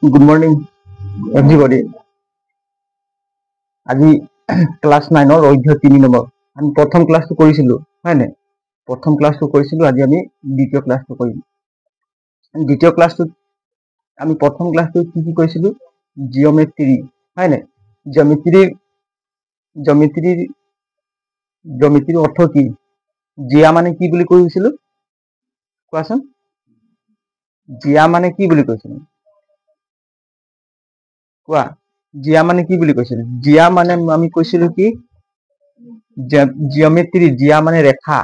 Good morning, everybody. আজি class 9 ৰ অধ্যায় 3 নম্বৰ আমি প্ৰথম ক্লাসটো কৰিছিলো হয় নে প্ৰথম ক্লাসটো কৰিছিলো আজি আমি দ্বিতীয় ক্লাসটো কৰিম দ্বিতীয় ক্লাসটো আমি প্ৰথম ক্লাসটো কি কৰিছিলো জিওমেট্ৰি হয় নে জিওমেট্ৰিৰ অৰ্থ কি জিয়া মানে কি বুলি কৈছিলো কোৱাচোন জিয়া মানে কি বুলি কৈছিলো কোৱা জিয়া মানে কি বুলি কৈছিল জিয়া মানে আমি কৈছিলো কি জিওমেট্ৰি জিয়া মানে ৰেখা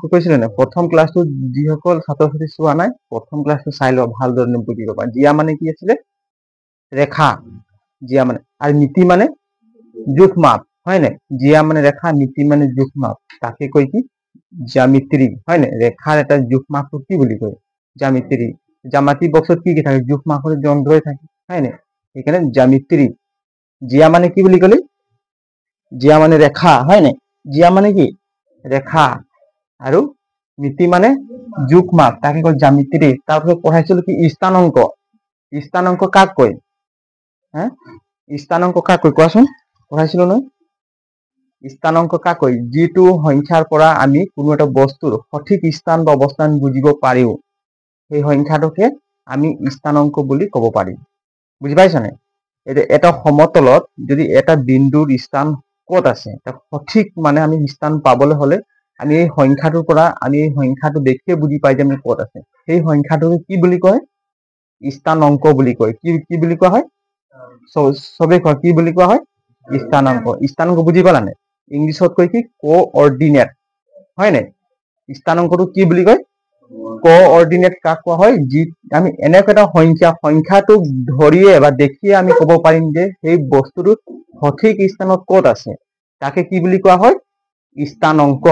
কৈছিল না প্ৰথম ক্লাসটো যিসকল ছাত্ৰ-ছাত্ৰী চোৱা নাই প্ৰথম ক্লাসটো চাই লও ভালদৰে বুজি পাবা জিয়া মানে কি আছিল ৰেখা জিয়া মানে আৰু মিতি মানে জোখ মাপ হয় না জিয়া মানে ৰেখা মিতি মানে জোখ মাপ তাকে কয় কি জ্যামিতি হয় না ৰেখাৰ এটা জোখ মাপটো কি বুলি কয় জ্যামিতি জ্যামিতি বক্সত কি থাকে জোখ মাপৰ যন্ত্ৰই থাকে হয় না এখানে জ্যামিতি জিয়া মানে কি বুলি কলি জিয়া মানে ৰেখা হয় না জিয়া মানে কি ৰেখা আৰু মিতি মানে জোখ মাপ তাকে কয় জ্যামিতি তাৰপিছত পঢ়াইছিল কি স্থানাঙ্ক কাক কয় হ্যাঁ স্থানাঙ্ক কাক কয় কোৱাচোন পঢ়াইছিল ন স্থানাঙ্ক কাক কয় যিটো সংখ্যাৰ পৰা আমি কোনো এটা বস্তুৰ সঠিক স্থান বা অৱস্থান বুজিব পাৰিও সেই সংখ্যাটোকে আমি স্থানাঙ্ক বুলি ক'ব পাৰিম বুজি পাইছানে এটা সমতলত যদি এটা বিন্দুৰ স্থান ক'ত আছে সঠিক মানে আমি স্থান পাবলৈ হলে আমি এই সংখ্যাটোৰ পৰা আমি এই সংখ্যাটো দেখিয়ে বুজি পাই যে আমি ক'ত আছে সেই সংখ্যাটোকে কি বুলি কয় স্থানাঙ্ক বুলি কয় কি বুলি কোৱা হয় সবে কয় কি বুলি কোৱা হয় স্থানাঙ্ক বুজি পালানে ইংলিছত কয় কি কোঅৰ্ডিনেট হয় নে স্থানাঙ্কটো কি বুলি কয় কোঅৰ্ডিনেট কাক কোৱা হয় যি আমি এনেকুৱা এটা সংখ্যাটো ধৰিয়ে বা দেখিয়ে আমি ক'ব পাৰিম যে সেই বস্তুটো সঠিক স্থানত ক'ত আছে তাকে কি বুলি কোৱা হয় স্থানাঙ্ক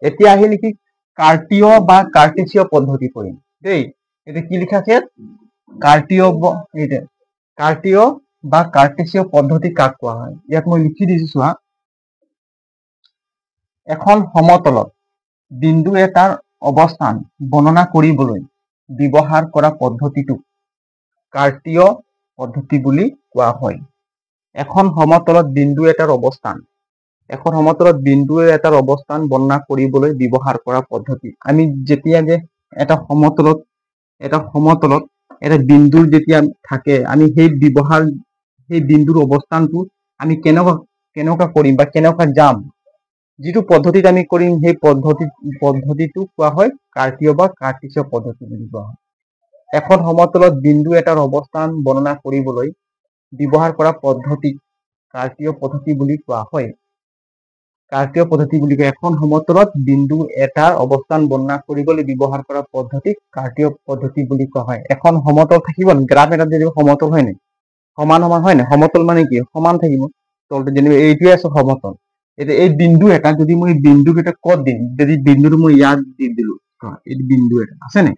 এতিয়া আহিল কি কাৰ্টীয় বা কাৰ্টেসীয় পদ্ধতি কৰিম দেই এটা কি লিখা আছে কাৰ্টীয় বা কাৰ্টেসীয় পদ্ধতি কাক কোৱা হয় ইয়াত মই লিখি দিছো চোৱা এখন সমতলত বিন্দু এটাৰ অৱস্থান বৰ্ণনা কৰিবলৈ ব্যৱহাৰ কৰা পদ্ধতিটো কাৰ্টীয় পদ্ধতি বুলি কোৱা হয় এখন সমতলত বিন্দু এটাৰ অৱস্থান বৰ্ণনা কৰিবলৈ ব্যৱহাৰ কৰা পদ্ধতি আমি যেতিয়া যে এটা সমতলত এটা বিন্দুৰ যেতিয়া থাকে আমি সেই বিন্দুৰ অৱস্থানটো আমি কেনেকুৱা কৰিম বা কেনেকুৱা যাম যিটো পদ্ধতিত আমি কৰিম সেই পদ্ধতিটো কোৱা হয় কাৰ্টীয় বা কাৰ্টেসীয় পদ্ধতি বুলি কোৱা হয় এখন সমতলত বিন্দু এটাৰ অৱস্থান বৰ্ণনা কৰিবলৈ ব্যৱহাৰ কৰা পদ্ধতি কাৰ্টীয় পদ্ধতি বুলি কোৱা হয় এখন সমতলত বিন্দু এটাৰ অৱস্থান বৰ্ণনা কৰিবলৈ ব্যৱহাৰ কৰা পদ্ধতি কাৰ্টীয় পদ্ধতি বুলি কোৱা হয় এখন সমতল থাকিব গ্ৰাফ এটা যদি সমতল হয় নে সমান হয় নে সমতল মানে কি সমান থাকিব তলটো যেনিবা এইটোৱে আছে সমতল এতিয়া এই বিন্দু এটা যদি মই বিন্দু এটা ক'ত দিম যদি বিন্দুটো মই ইয়াত দি দিলো এই বিন্দু এটা আছে নে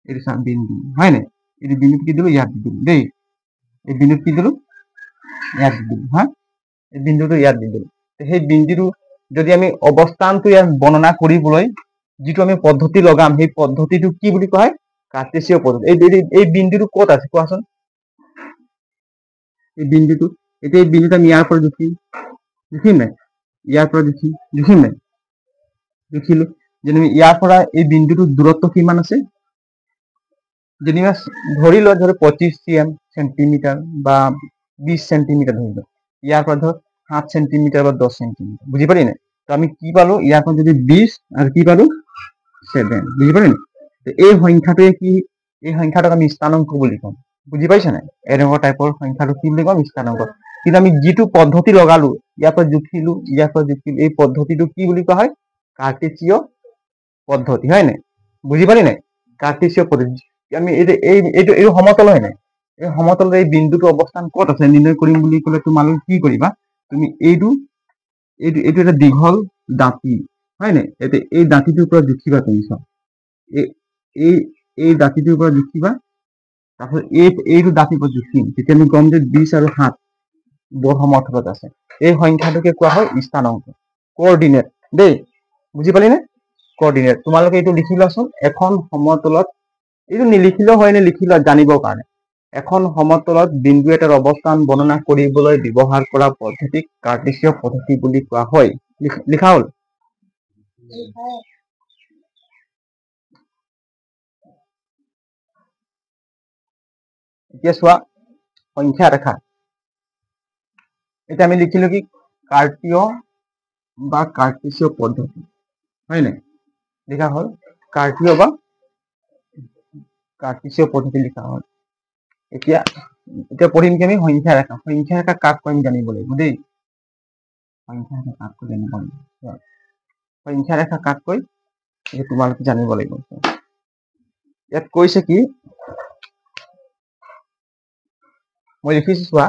এইটো সব বিন্দু হয় নে এই বিন্দু কি দিলো ইয়াত দিলো দেই এই বিন্দু কি দিলো ইয়াত দিলো হা এই বিন্দুটো ইয়াত দিলো সেই বিন্দুটো যদি আমি অৱস্থানটো ইয়াত বৰ্ণনা কৰিবলৈ যিটো আমি পদ্ধতি লগাম সেই পদ্ধতিটো কি বুলি কোৱা হয় কাৰ্টেসীয় পদ্ধতি এই বিন্দুটো ক'ত আছে কোৱাচোন এই বিন্দুটো এতিয়া এই বিন্দুটো আমি ইয়াৰ পৰা দেখিম নাই ইয়াৰ পৰা দেখিম নাই দেখিলো যেনিবা ইয়াৰ পৰা এই বিন্দুটোৰ দূৰত্ব কিমান আছে যেনিবা ধৰি 25 সেন্টিমিটাৰ বা 20 সেন্টিমিটাৰ ধৰি লও ইয়াৰ পৰা ধৰ 7 সেন্টিমিটাৰ বা 10 সেন্টিমিটার বুঝি পারি না তো আমি কি পালো ইয়ার পর যদি 20 আর কি পালো 7 বুঝি পারি না তো এই সংখ্যাটোৱে কি এই সংখ্যাটোক আমি স্থানাঙ্ক বুলি কম বুঝি পাইছা না এনেকুৱা টাইপৰ সংখ্যাটো কি বুলি কম স্থানাঙ্ক কিন্তু আমি যিটো পদ্ধতি লগালো ইয়াৰ পৰা জুখিলো এই পদ্ধতিটো কি বুলি কোৱা হয় কাৰ্টেসীয় পদ্ধতি হয় না বুঝি পাৰি না কাৰ্টেসীয় পদ্ধতি আমি এই সমতল হয় না এই সমতলৰ এই বিন্দুটো অৱস্থান ক'ত আছে নিৰ্ণয় কৰিম বুলি ক'লে তোমালোকে কি কৰিবা তুমি এইটো এটা দীঘল দাঁতি হয় না এই দাঁতিটোৰ পৰা জুখিবা তুমি সব এই দাঁতিটোৰ পৰা জুখিবা তাৰপিছত এইটো দাঁতিৰ পৰা জুখিম তেতিয়া আমি গম যে 20 আৰু 7 বৰ সমৰ্থনত আছে এই সংখ্যাটোকে কোৱা হয় স্থানাঙ্ক কোঅৰ্ডিনেট দেই বুজি পালি নে কোঅৰ্ডিনেট তোমালোকে এইটো লিখি লোৱাচোন এখন সমতলত এইটো নিলিখিলেও হয় নে লিখিলে জানিবৰ কাৰণে এখন সমতলত বিন্দু এটাৰ অৱস্থান বৰ্ণনা কৰিবলৈ ব্যৱহাৰ কৰা পদ্ধতিক কাৰ্টেছিয় পদ্ধতি বুলি কোৱা হয় লিখা হ'ল এতিয়া চোৱা সংখ্যা ৰেখা এটা আমি লিখিলো কি কাৰ্টীয় বা কাৰ্টেছিয় পদ্ধতি হয় নাই লিখা হ'ল কাৰ্টীয় বা কাৰ্টেছিয় পদ্ধতি লিখা হ'ল এতিয়া পঢ়িম কি আমি সংখ্যা ৰেখা কাক কয় আমি জানিব লাগিব দেই সংখ্যা ৰেখা কাক কয় জানিব লাগিব সংখ্যা ৰেখা কাক কয় এই তোমালোকে জানিব লাগিব ইয়াত কৈছে কি মই লিখিছো চোৱা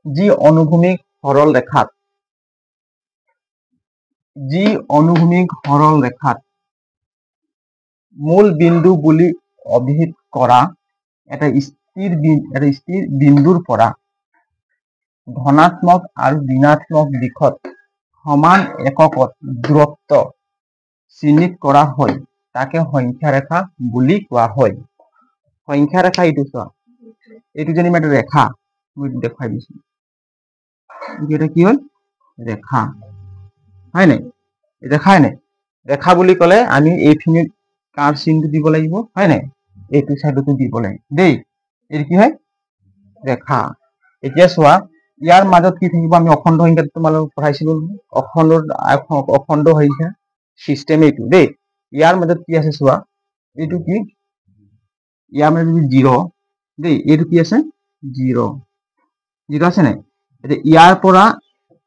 যি অনুভূমিক সৰল ৰেখাত মূল বিন্দু বুলি অভিহিত কৰা এটা স্থিৰ বিন্দুৰ পৰা ধনাত্মক আৰু ঋণাত্মক দিশত সমান এককত দূৰত্ব চিহ্নিত কৰা হয় তাকে সংখ্যা ৰেখা বুলি কোৱা হয় সংখ্যা ৰেখা এইটো চোৱা এইটো যেনিবা এটা ৰেখা মই দেখাই দিছো এটা কি হ'ল ৰেখা হয় নাই ৰেখা বুলি ক'লে আমি এইখিনিত কাৰ চিনটো দিব লাগিব হয় নাই এইটো সাইডটো দিব লাগিব দেই এই কি হয় ৰেখা এতিয়া চোৱা ইয়াৰ মাজত কি থাকিব আমি অখণ্ড সংখ্যা তোমালোকক পঢ়াইছিলো অখণ্ড সংখ্যা সিস্টেম এইটো দেই ইয়াৰ মাজত কি আছে চোৱা এইটো কি ইয়াৰ মাজত 0 দেই এইটো কি আছে 0 আছে নাই এতিয়া ইয়াৰ পৰা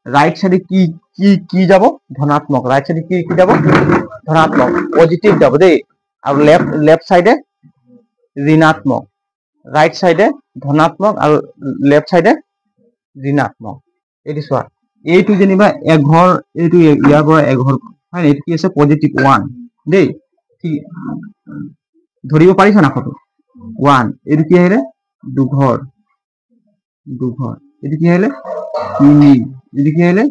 রাইট সাইডে কি কি কি যাব ধনাত্মক রাইট সাইডে কি কি যাব ধনাত্মক পজিটিভ যাব দেই আর লেফট সাইডে ঋণাত্মক রাইট সাইডে ধনাত্মক আর লেফট সাইডে ঋণাত্মক এইটো চোৱা এইটো যেনিবা এঘৰ এইটো ইয়াৰ পৰা এঘৰ হয় এইটো কি আছে পজিটিভ 1 দেই ধৰিব পাৰিছ না কত 1 এইটো কি আহিলে দুঘৰ এইটো কি আহিলে 3 এইটো কি আহিলে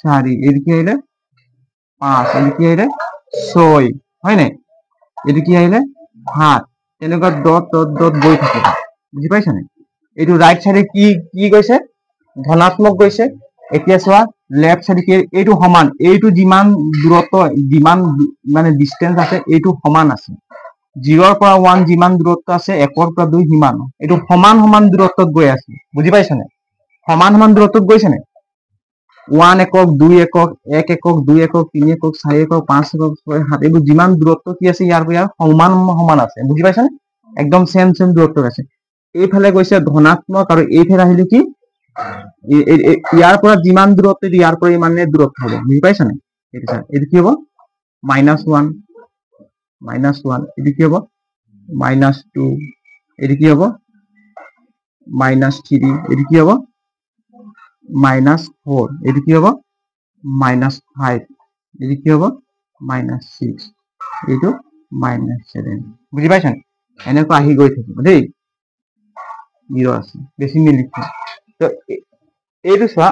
4 এইটো কি আহিলে 5 এইটো কি আহিলে 6 হয় নাই এইটো কি আহিলে 7 তেনেকুৱা ডট গৈ থাকে বুজি পাইছা নে এইটো ৰাইট সাইডে কি কি গৈছে ধনাত্মক গৈছে এতিয়া চোৱা লেফট সাইডে কি এইটো সমান এইটো যিমান দূৰত্ব যিমান মানে ডিসটেন্স আছে এইটো সমান আছে 0 পৰা 1 যিমান দূৰত্ব আছে 1 পৰা 2 সিমান এইটো সমান দূৰত্বত গৈ আছে বুজি পাইছা নে সমান দূৰত্বত গৈছে নে 1 একক 2 একক 1 একক 2 একক 3 একক 4 একক 5 একক 6 7 এইটো যিমান দূৰত্ব কি আছে ইয়াৰ সমান আছে বুজি পাইছা নে একদম সেম দূৰত্ব আছে এইফালে গৈছে ধনাত্মক আৰু এইফালে আহিলে কি ইয়াৰ পৰা যিমান দূৰত্ব ইয়াৰ পৰা ইমানে দূৰত্ব হ'ব বুজি পাইছা নে এইটো কি হ'ব -1 এইটো কি হ'ব -2 এইটো কি হ'ব -3 এইটো কি হ'ব -4 এইটো কি হ'ব -5 এইটো কি হ'ব -6 এইটো -7 বুজি পাইছা এনেকৈ আহি গৈ থাকিব দেই 0 আছে বেছি নিলিখা তো এইটো চোৱা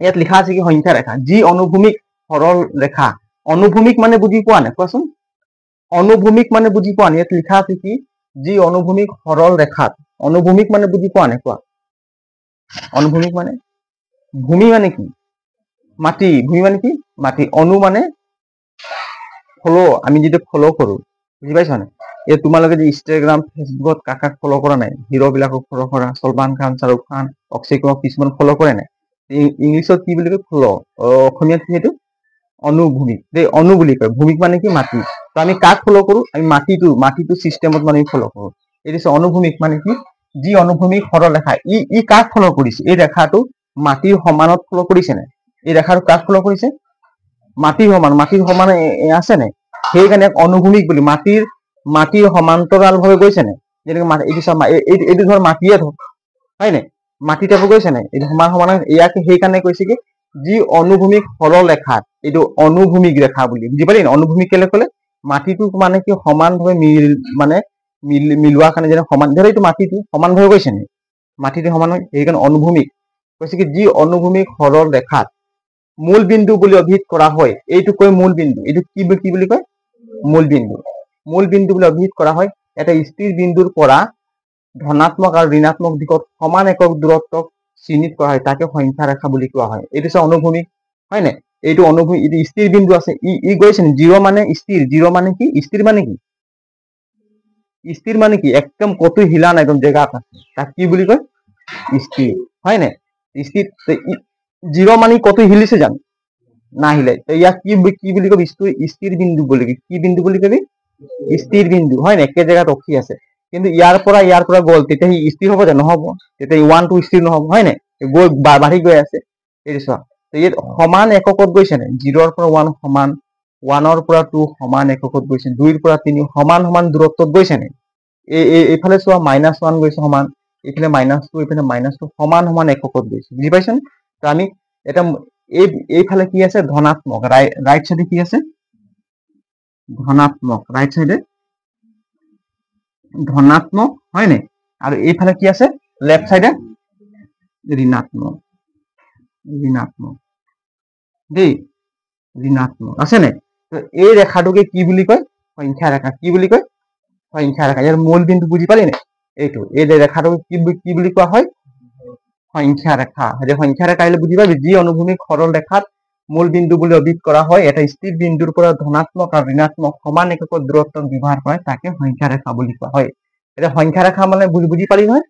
ইয়াত লিখা আছে কি সংখ্যা ৰেখা যি অনুভূমিক সৰল ৰেখা অনুভূমিক মানে বুজি পোৱা নাই কোৱাচোন অনুভূমিক মানে বুজি পোৱা নাই ইয়াত লিখা আছে কি যি অনুভূমিক সৰল ৰেখাত অনুভূমিক মানে বুজি পোৱা নাই কোৱা অনুভূমিক মানে ভূমি মানে কি মাটি ভূমি মানে কি মাটি অনু মানে ফলো আমি যেটা ফলো কৰো বুজি পাইছা না এ তোমালোকে যে ইনষ্টাগ্ৰাম ফেসবুকত কাকাক ফলো কৰা নাই হিৰো বিলাকক ফলো কৰা সলমান খান শাহৰুখ খান অক্ষয় কুমাৰ কিছুমান ফলো কৰে নাই ইংলিছত কি বুলি কয় ফলো অসমীয়াত কি সেইটো অনুভূমিক দেই অনু বুলি কয় ভূমিক মানে কি মাটি তো আমি কাক ফলো কৰো আমি মাটিটো সিস্টেমত মানে ফলো কৰো এইটো অনুভূমিক মানে কি যি অনুভূমিক সৰল ৰেখা ই কাক ফলো কৰিছে এই ৰেখাটো মাটিৰ সমানত ফলো কৰিছে না এই ৰেখাটো কাক ফলো কৰিছে মাটিৰ সমান আছে নাই সেইকাৰণে অনুভূমিক বুলি মাটিৰ সমান্তৰাল ভাবে গৈছে নাই যেনেকৈ এইটো ধৰ মাটিয়ে ধৰ হয় নাই মাটি টাইপ গৈছে নাই এইটো সমান ইয়াকে সেইকাৰণে কৈছে কি যি অনুভূমিক সৰল ৰেখাত এইটো অনুভূমিক ৰেখা বুলি বুজি পালি অনুভূমিক কেলে ক'লে মাটিটো মানে কি সমানভাৱে মিলোৱা কাৰণে যেনে সমান ধৰ এইটো মাটিটো সমানভাৱে গৈছে নাই মাটিটো সমান হয় সেইকাৰণে অনুভূমিক কৈছে কি যি অনুভূমিক সৰল ৰেখাত মূল বিন্দু বুলি অভিহিত কৰা হয় এইটো কয় মূল বিন্দু এইটো কি বুলি কয় মূল বিন্দু বুলি অভিহিত কৰা হয় এটা স্থিৰ বিন্দুৰ পৰা ধনাত্মক আৰু ঋণাত্মক দিশত সমান একক দূৰত্বক চিহ্নিত কৰা হয় তাকে সংখ্যা ৰেখা বুলি কোৱা হয়। এইটো হৈছে অনুভূমিক, হয় নাই? এইটো অনুভূমিক, এইটো স্থিৰ বিন্দু আছে, ই গৈছে নি? জিৰ' মানে স্থিৰ, জিৰ' মানে কি? স্থিৰ মানে কি? স্থিৰ মানে কি? একদম কতো হিলা নাই, একদম জেগাত আছে, তাক কি বুলি কয়? স্থিৰ, হয় নাই? স্থিৰ। জিৰ' মানে কতো হিলিছে জানো? নাহিলে। ইয়াক কি বুলি কবি? স্থিৰ বিন্দু বুলি কবি। কি বিন্দু বুলি কবি? স্থিৰ বিন্দু, হয় নাই? একে জেগাত ৰখি আছে। কিন্তু ইয়াৰ পৰা গ'ল, তেতিয়া সি স্থিৰ হ'ব জানো? নহ'ব। তেতিয়া ওৱানটো স্থিৰ নহ'ব, হয় নাই? গৈ বাঢ়ি গৈ আছে। এইটো চোৱা, ইয়াত সমান এককত গৈছে নাই? 0ৰ পৰা 1 সমান, 1ৰ পৰা 2 সমান এককত গৈছে, 2ৰ পৰা 3 সমান সমান দূৰত্বত গৈছে নাই? এইফালে চোৱা, -1 গৈছে সমান, এইফালে -2, এইফালে -2 সমান সমান এককত গৈছে। বুজি পাইছে? তো আমি এটা এইফালে কি আছে? ধনাত্মক। ৰাইট সাইডে কি আছে? ধনাত্মক। ৰাইট সাইডে ধনাত্মক, হয় নাই? আৰু এইফালে কি আছে? লেফট সাইডে ঋণাত্মক। ঋণাত্মক দেই, ঋণাত্মক আছে নাই? তো এই ৰেখাটোকে কি বুলি কয়? সংখ্যা ৰেখা। কি বুলি কয়? সংখ্যা ৰেখা। ইয়াৰ মূল বিন্দু বুজি পালি নাই? এইটো, এই ৰেখাটোকে কি বুলি কোৱা হয়? সংখ্যা ৰেখা। সংখ্যা ৰেখা আহিলে বুজি পাবি, যি অনুভূমিক সৰল ৰেখাত মূল বিন্দু বুলি অভিহিত কৰা হয়, এটা স্থিৰ বিন্দুৰ পৰা ধনাত্মক আৰু ঋণাত্মক সমান এককত দূৰত্বক ব্যৱহাৰ কৰে, তাকে সংখ্যা ৰেখা বুলি কোৱা হয়। এটা সংখ্যা ৰেখা মানে বুজি পালি নহয়?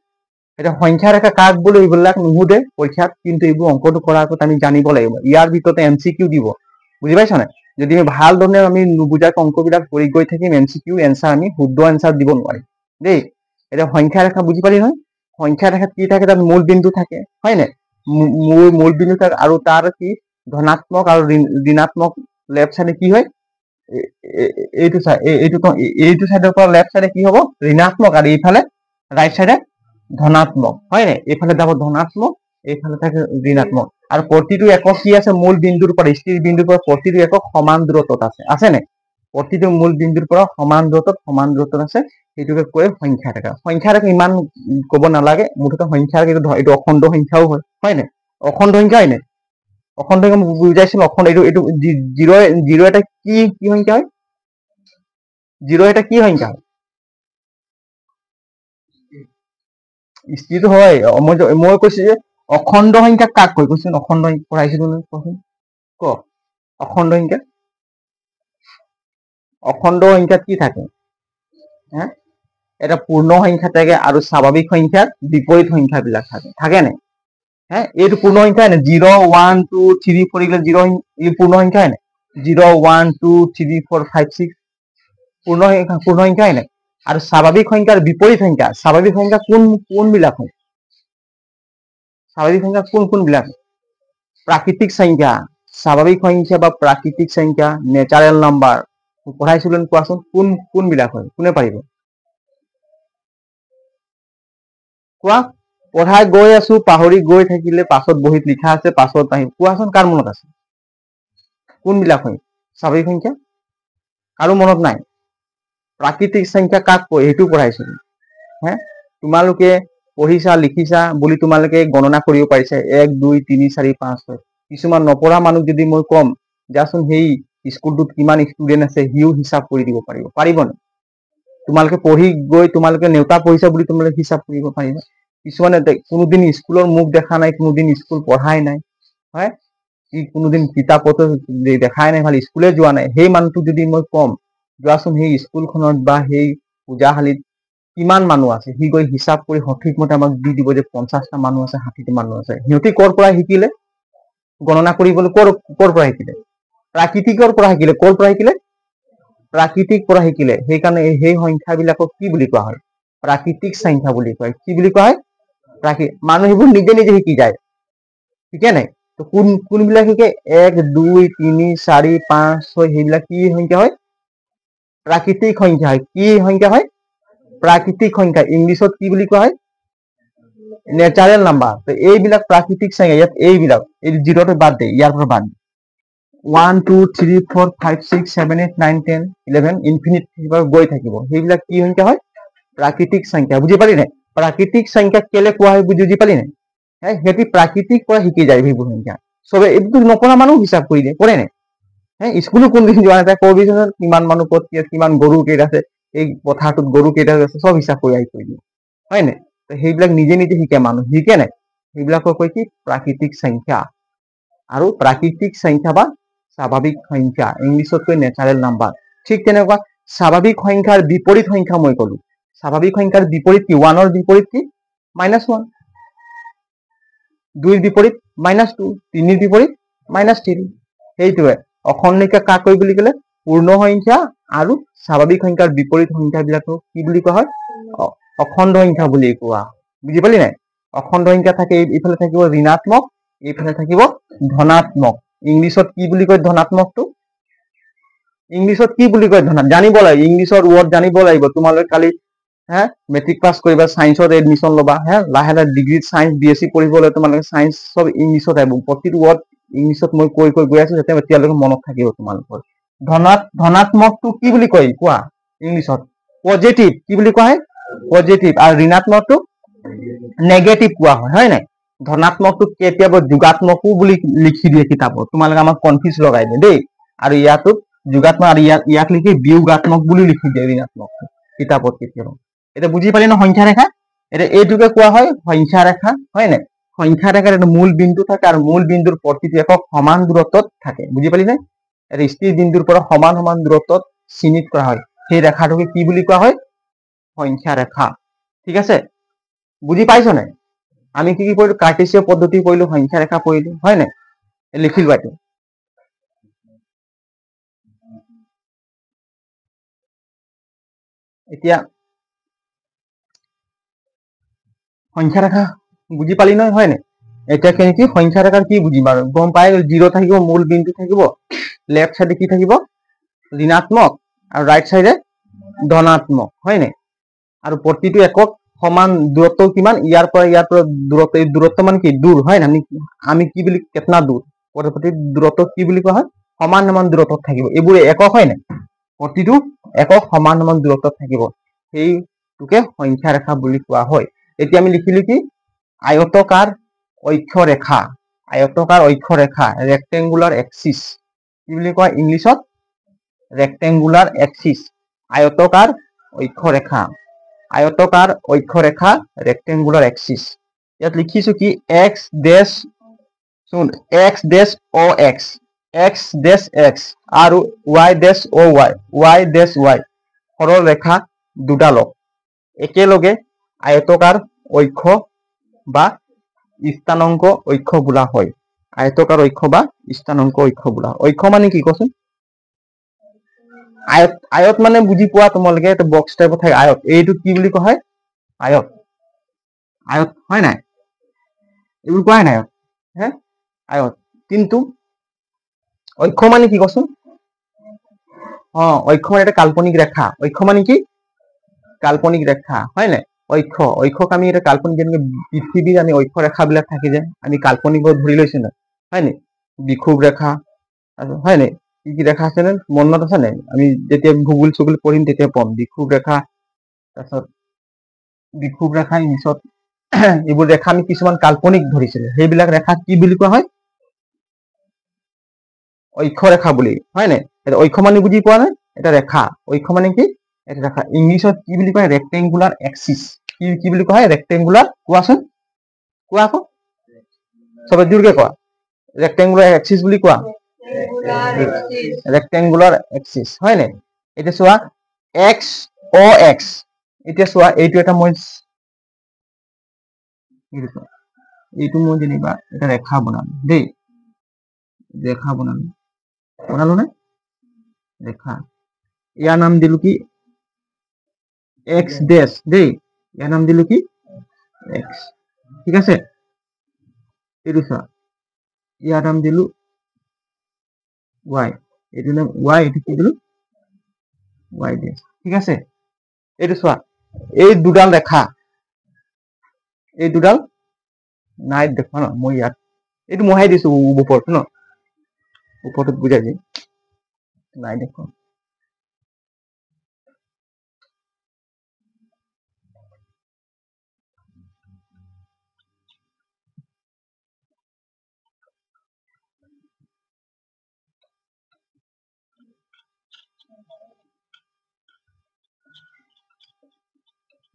এটা সংখ্যা ৰেখা কাক বোলে এইবিলাক নুসুধে পৰীক্ষাত, কিন্তু এইবোৰ অংকটো কৰাৰ আগত আমি জানিব লাগিব। ইয়াৰ ভিতৰতে MCQ দিব। বুজি পাইছ নাই? যদি আমি ভাল ধৰণে আমি নুবুজাক অংকবিলাক কৰি গৈ থাকিম, MCQ এনসাৰ আমি শুদ্ধ এনসাৰ দিব নোৱাৰিম দেই। এটা সংখ্যা ৰেখা বুজি পালি নহয়? সংখ্যা ৰেখাত কি থাকে? তাত মূল বিন্দু থাকে, হয় নাই? মূল বিন্দু থাকে, আৰু তাৰ কি ধনাত্মক আৰু ঋণাত্মক লেফট সাইডে কি হয়? এইটো সাইডৰ পৰা লেফট সাইডে কি হ'ব? ঋণাত্মক, আৰু এইফালে ৰাইট সাইডে ধনাত্মক, হয় নাই? এইফালে যাব ধনাত্মক, এইফালে থাকে ঋণাত্মক। আৰু প্ৰতিটো একক কি আছে? মূল বিন্দুৰ পৰা, স্থিৰ বিন্দুৰ পৰা প্ৰতিটো একক সমান দূৰত্বত আছে নাই? প্ৰতিটো মূল বিন্দুৰ পৰা সমান দূৰত্বত আছে, সেইটোকে কয় সংখ্যা ৰেখা। সংখ্যা ৰেখা ইমান ক'ব নালাগে, মুঠতে সংখ্যা ৰেখা এইটো অখণ্ড সংখ্যাও হয় নাই? অখণ্ড সংখ্যা, হয় নাই? অখণ্ড সংখ্যা বুজাইছিল। অখণ্ড এইটো জিৰ' এটা কি সংখ্যা হয়? জিৰ' এটা কি সংখ্যা হয়? স্থিৰটো হয়। মই কৈছো যে অখণ্ড সংখ্যা কাক কয়? কৈছো অখণ্ড সংখ্যা পঢ়াইছিলো নহয়, কচোন ক। অখণ্ড সংখ্যা, অখণ্ড সংখ্যাত কি থাকে? এটা পূৰ্ণ সংখ্যা থাকে আৰু স্বাভাৱিক সংখ্যাৰ বিপৰীত সংখ্যাবিলাক থাকে নাই? এইটো পূৰ্ণ সংখ্যা হয় নাই? 0, 1, 2, 3, 4 এইবিলাক পূৰ্ণ সংখ্যা হয় নাই? 0, 1, 2, 3, 4, 5, 6 পূৰ্ণ সংখ্যা হয় নাই? আৰু স্বাভাৱিক সংখ্যাৰ বিপৰীত সংখ্যা, স্বাভাৱিক সংখ্যা কোনবিলাক হয়? স্বাভাৱিক সংখ্যা কোনবিলাক? প্ৰাকৃতিক সংখ্যা, স্বাভাৱিক সংখ্যা বা প্ৰাকৃতিক সংখ্যা, নেচাৰেল নাম্বাৰ পঢ়াইছিলো, কোৱাচোন কোনবিলাক হয়? কোনে পাৰিব কোৱা? পঢ়াই গৈ আছো, পাহৰি গৈ থাকিলে পাছত বহীত লিখা আছে, পাছত আহিম। কোৱাচোন, কাৰ মনত আছে? কোনবিলাক হয় স্বাভাৱিক সংখ্যা? কাৰো মনত নাই? প্ৰাকৃতিক সংখ্যা কাক কয়? সেইটো পঢ়াইছিলো। তোমালোকে পঢ়িছা, লিখিছা বুলি তোমালোকে গণনা কৰিব পাৰিছা, 1, 2, 3, 4, 5, 6। কিছুমান নপঢ়া মানুহ যদি মই কম, যাচোন সেই স্কুলটোত কিমান ষ্টুডেন্ট আছে, সিও হিচাপ কৰি দিব পাৰিবনে? তোমালোকে পঢ়ি গৈ তোমালোকে নেওতা পঢ়িছা বুলি তোমালোকে হিচাপ কৰিব পাৰিবা? কিছুমানে কোনোদিন স্কুলৰ মুখ দেখা নাই, কোনোদিন স্কুল পঢ়াই নাই, হয়? কোনোদিন কিতাপতো দেখাই নাই, ভাল স্কুলে যোৱা নাই, সেই মানুহটোক যদি মই কম, যোৱাচোন সেই স্কুলখনত বা সেই পূজাশালীত কিমান মানুহ আছে, সি গৈ হিচাপ কৰি সঠিক মতে আমাক দি দিব যে 50টা মানুহ আছে, 60টা মানুহ আছে। সিহঁতি ক'ৰ পৰা শিকিলে? গণনা কৰিবলৈ ক'ৰ পৰা শিকিলে? প্ৰাকৃতিকৰ পৰা শিকিলে। ক'ৰ পৰা শিকিলে? প্ৰাকৃতিক পৰা শিকিলে। সেইকাৰণে সেই সংখ্যাবিলাকক কি বুলি কোৱা হয়? প্ৰাকৃতিক সংখ্যা বুলি কয়। কি বুলি কোৱা হয়? মানুহ সেইবোৰ নিজে নিজে শিকি যায়, ঠিকে নাই? তো কোনবিলাক শিকে? 1, 2, 3, 4, 5, 6 সেইবিলাক কি সংখ্যা হয়? প্ৰাকৃতিক সংখ্যা হয়। কি সংখ্যা হয়? প্ৰাকৃতিক সংখ্যা। ইংলিছত কি বুলি কোৱা হয়? Natural number. তো এইবিলাক প্ৰাকৃতিক সংখ্যা। ইয়াত এইবিলাক এই জিৰ'টো বাদ দে, ইয়াৰ পৰা বাদ দে। 1, 2, 3, 4, 5, 6, 7, 8, 9, 10, 11 ইনফিনিট গৈ থাকিব। সেইবিলাক কি সংখ্যা হয়? প্ৰাকৃতিক সংখ্যা। বুজি পালি নাই? প্ৰাকৃতিক সংখ্যা কেলে কোৱা হয় বুজি পালি নাই? সিহঁতি প্ৰাকৃতিক পৰা শিকি যায় সেইবোৰ সংখ্যা। চবে এইবোৰ নপঢ়া মানুহ হিচাপ কৰি দিয়ে, কৰে নাই? স্কুলো কোনদিন যোৱা নাই, তাই কবিচোন কিমান মানুহ ক'ত কিমান গৰু কেইটা আছে, এই পথাৰটোত গৰু কেইটা আছে চব হিচাপ কৰি আহি কৰি দিওঁ হয় নাই তো সেইবিলাক নিজে নিজে শিকে মানুহ শিকে নাই সেইবিলাকক কয় কি প্ৰাকৃতিক সংখ্যা আৰু প্ৰাকৃতিক সংখ্যা বা স্বাভাৱিক সংখ্যা ইংলিছত কয় নেচাৰেল নাম্বাৰ ঠিক তেনেকুৱা স্বাভাৱিক সংখ্যাৰ বিপৰীত সংখ্যা মই ক'লো স্বাভাৱিক সংখ্যাৰ বিপৰীত কি 1 ৰ বিপৰীত কি -1 2 ৰ বিপৰীত -2 3 ৰ বিপৰীত -3 সেইটোৱে অখণ্ডিকা কাক কয় বুলি ক'লে পূৰ্ণ সংখ্যা আৰু স্বাভাৱিক সংখ্যাৰ বিপৰীত সংখ্যাবিলাকক কি বুলি কোৱা হয় অখণ্ড সংখ্যা বুলি কোৱা বুজি পালি নাই অখণ্ড সংখ্যা থাকে এইফালে থাকিব ঋণাত্মক এইফালে থাকিব ধনাত্মক ইংলিছত কি বুলি কয় ধনাত্মকটো ইংলিছত কি বুলি কয় ধনাত্মক জানিব লাগিব ইংলিছৰ ৱৰ্ড জানিব লাগিব তোমালোকে কালি মেট্ৰিক পাছ কৰিবা সায়েন্সত এডমিশন ল'বা লাহে লাহে ডিগ্ৰীত সায়েন্স বিএসসি পঢ়িবলৈ তোমালোকে সায়েন্স সব ইংলিছত আহিব প্ৰতিটো ৱৰ্ড ইংলিছত মই কৈ গৈ আছো যাতে এতিয়ালৈকে মনত থাকিব তোমালোকৰ ধনাত্মকটো কি বুলি কয় কোৱা ইংলিছত পজিটিভ কি বুলি কোৱা হয় পজিটিভ আৰু ঋণাত্মকটো নেগেটিভ কোৱা হয় নাই ধনাত্মকটো কেতিয়াবা যোগাত্মকো বুলি লিখি দিয়ে কিতাপত তোমালোকে আমাক কনফিউজ লগাই দিয়ে দেই আৰু ইয়াতো যোগাত্মক আৰু ইয়াক লিখি বিয়োগাত্মক বুলি লিখি দিয়ে ঋণাত্মক কিতাপত কেতিয়াবা এটা বুজি পালি না সংখ্যা ৰেখা এটা এইটোকে কোৱা হয় সংখ্যা ৰেখা হয় নাই সংখ্যা ৰেখাৰ এটা মূল বিন্দু থাকে আৰু মূল বিন্দুৰ প্ৰতিটো একক সমান দূৰত্বত থাকে বুজি পালি নে এটা স্থিৰ বিন্দুৰ পৰা সমান সমান দূৰত্বত চিহ্নিত কৰা হয় সেই ৰেখাটোকে কি বুলি কোৱা হয় সংখ্যা ৰেখা ঠিক আছে বুজি পাইছো নাই আমি কি কৰিলো কাৰ্টেছিয় পদ্ধতি কৰিলো সংখ্যা ৰেখা কৰিলো হয় নাই লিখিলো এইটো এতিয়া সংখ্যা ৰেখা বুজি পালি নহয় হয় নাই এতিয়া কি সংখ্যা ৰেখাৰ কি বুজিম আৰু গম পাই গ'ল 0 থাকিব মূল বিন্দু থাকিব লেফট সাইডে কি থাকিব ঋণাত্মক আৰু ৰাইট সাইডে ধনাত্মক হয় নাই আৰু প্ৰতিটো একক সমান দূৰত্ব কিমান ইয়াৰ পৰা দূৰত্ব মানে কি দূৰ হয় না আমি কি বুলি কেতনা দূৰ প্ৰতি দূৰত্ব কি বুলি কোৱা হয় সমান সমান দূৰত্বত থাকিব এইবোৰ একক হয় নাই প্ৰতিটো একক সমান সমান দূৰত্বত থাকিব সেইটোকে সংখ্যা ৰেখা বুলি কোৱা হয় এতিয়া আমি লিখিলো কি আয়তকাৰ অক্ষৰেখা ৰেক্টেংগুলাৰ এক্সিস কি বুলি কয় ইংলিছত ৰেক্টেংগুলাৰ এক্সিস আয়তকাৰ অক্ষৰেখা ৰেক্টেংগুলাৰ এক্সিস ইয়াত লিখিছো কি x ডেশ শুন x ডেশ o x ডেশ x আৰু y ডেশ o y ডেশ y সৰল ৰেখা দুডালক একেলগে আয়তকাৰ অক্ষ বা স্থানাংক অক্ষ বোলা হয় আয়তকাৰ অক্ষ বা স্থানাংক অক্ষ বোলা অক্ষ মানে কি কচোন আয়ত মানে বুজি পোৱা তোমালোকে এটা বক্স টাইপত থাকে আয়ত এইটো কি বুলি কোৱা হয় আয়ত হয় নাই এইবোৰ কোৱা নাই আয়ত কিন্তু অক্ষ মানে কি কচোন অক্ষ মানে এটা কাল্পনিক ৰেখা অক্ষ মানে কি কাল্পনিক ৰেখা হয় নাই অক্ষক আমি এটা কাল্পনিক যেনেকে পৃথিৱীৰ আমি অক্ষ ৰেখাবিলাক থাকি যায় আমি কাল্পনিকত ধৰি লৈছো না হয় নাই বিষুৱ ৰেখা হয় নাই কি কি ৰেখা আছে নে মনত আছে নাই আমি যেতিয়া ভূগোল চুগুল পঢ়িম তেতিয়া পঢ়ম বিষুৱ ৰেখা তাৰপিছত বিষুৱ ৰেখা ইংলিছত এইবোৰ ৰেখা আমি কিছুমান কাল্পনিক ধৰিছিলো সেইবিলাক ৰেখা কি বুলি কোৱা হয় অক্ষ ৰেখা বুলি হয় নাই অক্ষ মানে বুজি পোৱা নাই এটা ৰেখা অক্ষ মানে কি এটা ৰেখা ইংলিছত কি বুলি কয় ৰেক্টেংগুলাৰ এক্সিস কি বুলি কোৱা হয় ৰেক্টেংগুলাৰ কোৱাচোন কোৱা আকৌ সবে জোৰকে কোৱা ৰেক্টেংগুলাৰ এক্সিস বুলি কোৱা ৰেক্টেংগুলাৰ এক্সিস হয় নাই এতিয়া চোৱা x o x এতিয়া চোৱা এইটো এটা মই এইটো মই যেনিবা এটা ৰেখা বনালো দেই ৰেখা বনালো নে ৰেখা ইয়াৰ নাম দিলো কি x ডেশ দেই ইয়াৰ নাম দিলো কি x ঠিক আছে এইটো চোৱা ইয়াৰ নাম দিলো y এইটো নাম y এইটো কি দিলো y ডেশ ঠিক আছে এইটো চোৱা এই দুডাল ৰেখা এই দুডাল নাই দেখো ন মই ইয়াত এইটো মহাই দিছো ওপৰটো ন ওপৰটো বুজাই দিম নাই দেখো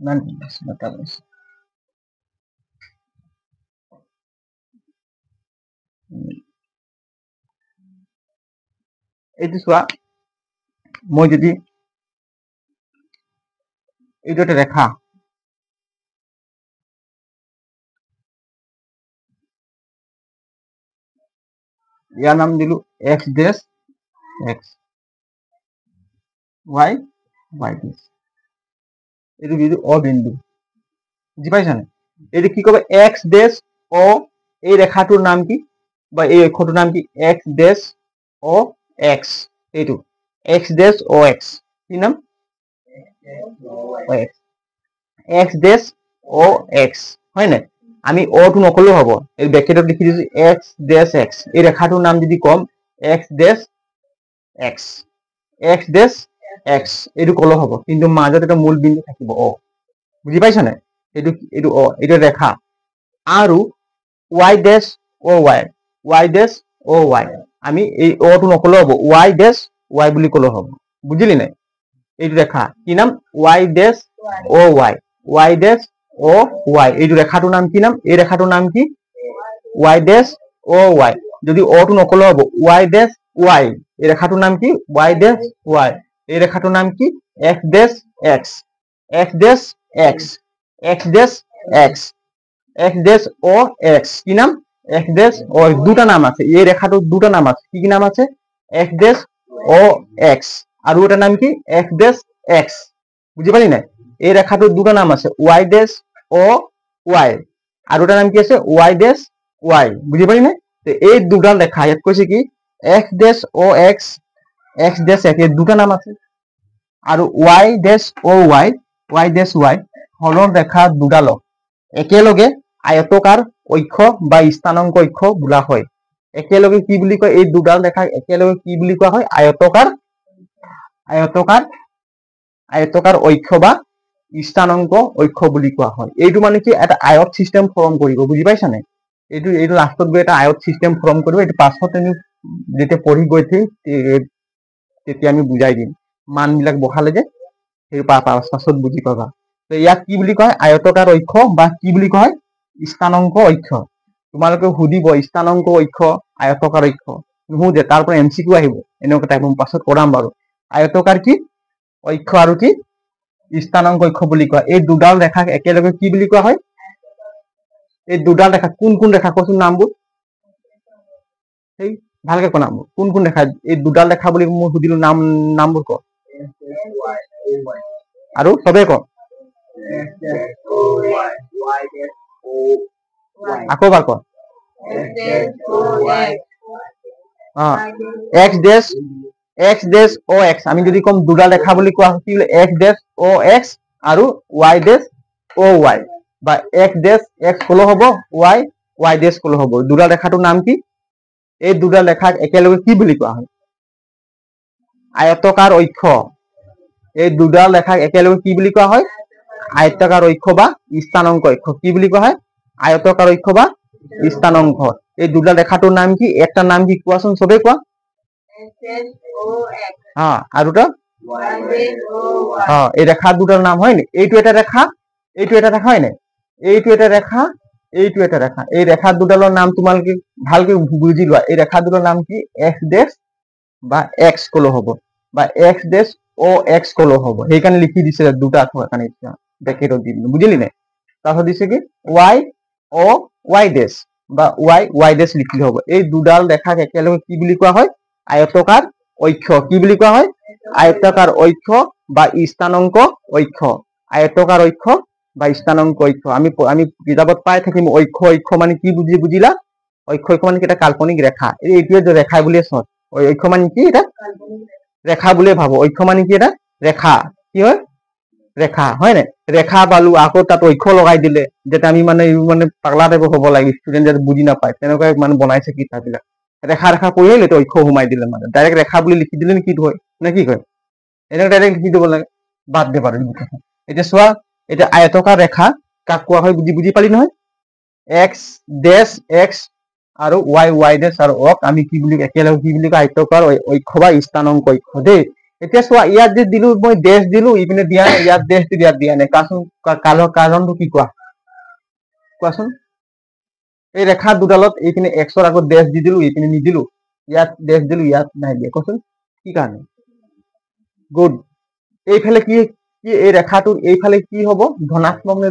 ইমান নটা পাইছো এইটো চোৱা মই যদি এইটো এটা ৰেখা ইয়াৰ নাম দিলো এক্স ডেছ এক্স ৱাই ৱাই ডেছ এইটো বিন্দু অ বিন্দু বুজি পাইছানে এইটো কি কব এক্স ডেছ অ এই ৰেখাটোৰ নাম কি বা এই অক্ষৰটোৰ নাম কি এক্স ডেছ অ এক্স এইটো এক্স ডেছ অ এক্স কি নাম এক্স ডেছ অ এক্স হয় নাই আমি অটো নকলেও হ'ব এই ব্ৰেকেটত লিখি দিছো এক্স ডেছ এক্স এই ৰেখাটোৰ নাম যদি কম এক্স ডেছ এক্স এক্স ডেছ এক্স এইটো কলেও হ'ব কিন্তু মাজত এটা মূল বিন্দু থাকিব অ বুজি পাইছানে এইটো এইটো অ এইটো ৰেখা আৰু ৱাই ডেছ অ ৱাই ডেছ অ ৱাই আমি এই অটো নকলেও হ'ব ৱাই ডেছ ৱাই বুলি কলেও হ'ব বুজিলি নাই এইটো ৰেখা কি নাম ৱাই ডেছ অ ৱাই ডেছ অ ৱাই এইটো ৰেখাটোৰ নাম কি নাম এই ৰেখাটোৰ নাম কি ৱাই ডেছ অ ৱাই যদি অটো নকলেও হ'ব ৱাই ডেছ ৱাই এই ৰেখাটোৰ নাম কি ৱাই ডেছ ৱাই এই ৰেখাটোৰ নাম কি এক্স ডেছ এক্স এক্স ডেছ এক্স এক্স ডেছ এক্স এক্স ডেছ অ এক্স কি নাম এক্স ডেছ অ দুটা নাম আছে এই ৰেখাটোৰ দুটা নাম আছে কি কি নাম আছে এক্স ডেছ অ এক্স আৰু এটা নাম কি এক্স ডেছ এক্স বুজি পালি নাই এই ৰেখাটোৰ দুটা নাম আছে ৱাই ডেছ অ ৱাই আৰু এটা নাম কি আছে ৱাই ডেছ ৱাই বুজি পালি নাই এই দুটা ৰেখা ইয়াত কৈছে কি এক্স ডেছ অ এক্স এক্স ডেছ এক্স এই দুটা নাম আছে আৰু ৱাই ডেছ অ ৱাই ডেছ ৱাই হলৰ ৰেখা দুডালক একেলগে আয়তকাৰ অক্ষ বা স্থানাংক অক্ষ বোলা হয় একেলগে কি বুলি কয় এই দুডাল ৰেখাক একেলগে কি বুলি কোৱা হয় আয়তকাৰ আয়তকাৰ অক্ষ বা স্থানাংক অক্ষ বুলি কোৱা হয় এইটো মানে কি এটা আয়ত সিস্টেম ফৰ্ম কৰিব বুজি পাইছানে এইটো লাষ্টত গৈ এটা আয়ত সিস্টেম ফৰ্ম কৰিব এইটো পাছত আমি যেতিয়া পঢ়ি গৈ থাকিম তেতিয়া আমি বুজাই দিম মান বিলাক বহালে যে সেই পাছত বুজি পাবা তো ইয়াক কি বুলি কয় আয়তকাৰ অক্ষ বা কি বুলি কয় স্থানাংক অক্ষ তোমালোকে সুধিব স্থানাংক অক্ষ আয়তকাৰ অক্ষ নুসুধে তাৰ পৰা এমচিকিউ আহিব এনেকুৱা টাইপ পাছত কৰাম বাৰু আয়তকাৰ কি অক্ষ আৰু কি স্থানাংক অক্ষ বুলি কয় এই দুডাল ৰেখাক একেলগে কি বুলি কোৱা হয় এই দুডাল ৰেখা কোন কোন ৰেখা কচোন নামবোৰ সেই ভালকে ক নামবোৰ কোন কোন ৰেখা এই দুডাল ৰেখা বুলি মই সুধিলো নামবোৰ ক আৰু সবে ক আকৌ বাৰ ক এক্স ডেছ এক্স ডেছ অ এক্স আমি যদি কম দুডাল ৰেখা বুলি কোৱা কি বোলে এক্স ডেছ অ এক্স আৰু ৱাই ডেছ অ ৱাই বা এক্স ডেছ এক্স কলেও হ'ব ৱাই ডেছ কলেও হ'ব দুডাল ৰেখাটোৰ নাম কি এই দুডাল ৰেখাক একেলগে কি বুলি কোৱা হয় আয়তকাৰ অক্ষ এই দুডাল ৰেখাক একেলগে কি বুলি কোৱা হয় আয়তকাৰ অক্ষ বা স্থানাংক অক্ষ কি বুলি কোৱা হয় আয়তকাৰ অক্ষ বা স্থানাংক এই দুডাল ৰেখাটোৰ নাম কি একটা নাম কি কোৱাচোন সবে কোৱা আৰু এই ৰেখা দুটাৰ নাম হয় নি এইটো এটা ৰেখা হয় নে এইটো এটা ৰেখা এইটো এটা ৰেখা এই ৰেখা দুডালৰ নাম তোমালোকে ভালকে বুজি লোৱা এই ৰেখা দুটাৰ নাম কি এক্স ডেছ বা এক্স কলো হ'ব বা এক্স ডেছ অ এক্স কলো হ'ব সেইকাৰণে লিখি দিছে দুটা আখৰ কাৰণে ব্ৰেকেটত দি দিলো বুজিলি নে তাৰপিছত দিছে কি ৱাই অ ৱাই ডেছ বা ৱাই ডেছ লিখিলে হ'ব এই দুডাল ৰেখাক একেলগে কি বুলি কোৱা হয় আয়তকাৰ অক্ষ কি বুলি কোৱা হয় আয়তকাৰ অক্ষ বা স্থানাংক অক্ষ আয়তকাৰ অক্ষ বা স্থানাংক অক্ষ আমি কিতাপত পাই থাকিম অক্ষ মানে কি বুজিলা অক্ষ মানে কি এটা কাল্পনিক ৰেখা এইটোৱে যে ৰেখা বুলিয়ে চত অক্ষ মানে কি এটা ৰেখা বুলিয়ে ভাবো অক্ষ মানে কি এটা ৰেখা কি হয় ৰেখা হয় নাই ৰেখা পালো আকৌ তাত অক্ষ লগাই দিলে যাতে আমি মানে পাগলা টাইপৰ হ'ব লাগে ষ্টুডেণ্ট যাতে বুজি নাপায় তেনেকুৱাই মানে বনাইছে কিতাপবিলাক ৰেখা কৰি আহিলে তো অক্ষ সোমাই দিলে মানে ডাইৰেক্ট ৰেখা বুলি লিখি দিলে কি হয় নে কি কয় এনেকৈ ডাইৰেক্ট লিখি দিব লাগে বাদ দে বাৰু এতিয়া চোৱা এতিয়া আয়তকাৰ ৰেখা কাক কোৱা হয় বুজি পালি নহয় এক্স ডেছ এক্স আৰু ৱাই ডেছ আৰু অক আমি কি বুলি একেলগে কি বুলি কয় আয়তকাৰ অক্ষ বা স্থানাংক অক্ষ দেই এতিয়া চোৱা ইয়াত যে দিলো মই ডেশ দিলো ইপিনে দিয়া নাই ইয়াত ডেশ দি দিয়া নাই কাৰণটো কি কোৱাচোন এই ৰেখা দুডালত এইপিনে এক্সৰ আগত ডেশ দি দিলো এইপিনে নিদিলো ইয়াত ডেশ দিলো ইয়াত নাই দিয়া কোৱাচোন কি কাৰণে গুড এইফালে কি এই ৰেখাটোৰ এইফালে কি হ'ব ধনাত্মক নে